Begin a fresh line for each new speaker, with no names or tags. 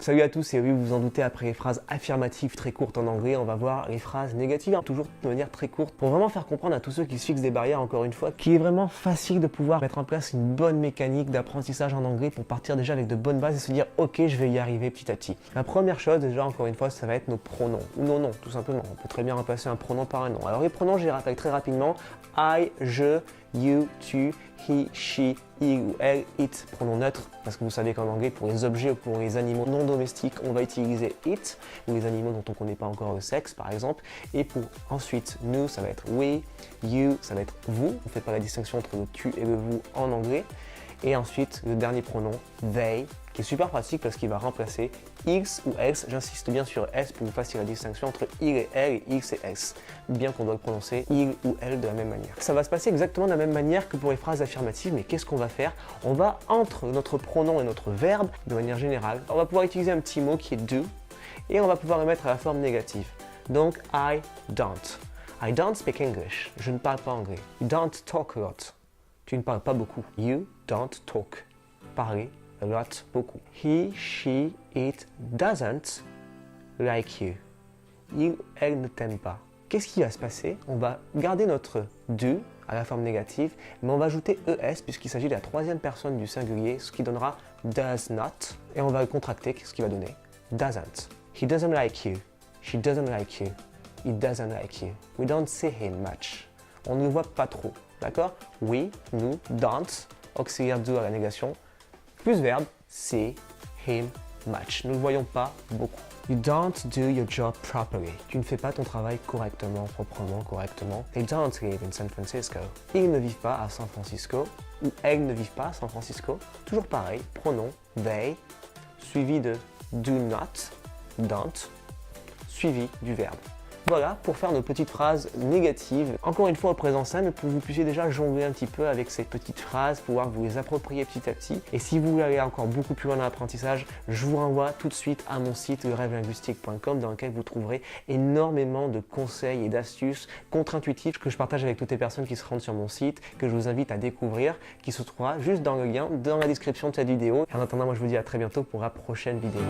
Salut à tous, et oui, vous vous en doutez, après les phrases affirmatives très courtes en anglais, on va voir les phrases négatives, toujours de manière très courte, pour vraiment faire comprendre à tous ceux qui se fixent des barrières, encore une fois, qu'il est vraiment facile de pouvoir mettre en place une bonne mécanique d'apprentissage en anglais pour partir déjà avec de bonnes bases et se dire « Ok, je vais y arriver petit à petit ». La première chose, déjà, encore une fois, ça va être nos pronoms, ou nos noms, tout simplement. On peut très bien remplacer un pronom par un nom. Alors les pronoms, je les rappelle très rapidement. I, je, you, tu, he, she, il ou elle, it, pronom neutre, parce que vous savez qu'en anglais, pour les objets ou pour les animaux non domestiques, on va utiliser it, ou les animaux dont on ne connaît pas encore le sexe, par exemple. Et pour ensuite, nous, ça va être we, you, ça va être vous. On ne fait pas la distinction entre le tu et le vous en anglais. Et ensuite, le dernier pronom, they, qui est super pratique parce qu'il va remplacer x ou s. J'insiste bien sur s pour vous faciliter la distinction entre il et elle et x et s, bien qu'on doit le prononcer il ou elle de la même manière. Ça va se passer exactement de la même manière que pour les phrases affirmatives, mais qu'est-ce qu'on va faire? On va, entre notre pronom et notre verbe, de manière générale, on va pouvoir utiliser un petit mot qui est do, et on va pouvoir le mettre à la forme négative. Donc, I don't speak English. Je ne parle pas anglais. You don't talk a lot. Tu ne parles pas beaucoup. You don't talk. Parler a lot, beaucoup. He, she, it doesn't like you. Il, elle ne t'aime pas. Qu'est-ce qui va se passer? On va garder notre do à la forme négative, mais on va ajouter es puisqu'il s'agit de la troisième personne du singulier, ce qui donnera does not. Et on va le contracter, ce qui va donner doesn't. He doesn't like you. She doesn't like you. He doesn't like you. We don't see him much. On ne le voit pas trop. D'accord? We, nous, don't, auxiliaire do à la négation, plus verbe, see him much. Nous ne le voyons pas beaucoup. You don't do your job properly. Tu ne fais pas ton travail correctement, proprement, correctement. They don't live in San Francisco. Ils ne vivent pas à San Francisco. Ou elles ne vivent pas à San Francisco. Toujours pareil, pronom they, suivi de do not, don't, suivi du verbe. Voilà pour faire nos petites phrases négatives. Encore une fois au présent simple pour que vous puissiez déjà jongler un petit peu avec ces petites phrases, pouvoir vous les approprier petit à petit. Et si vous voulez aller encore beaucoup plus loin dans l'apprentissage, je vous renvoie tout de suite à mon site lerêvelinguistique.com dans lequel vous trouverez énormément de conseils et d'astuces contre-intuitifs que je partage avec toutes les personnes qui se rendent sur mon site, que je vous invite à découvrir, qui se trouvera juste dans le lien dans la description de cette vidéo. Et en attendant, moi je vous dis à très bientôt pour la prochaine vidéo.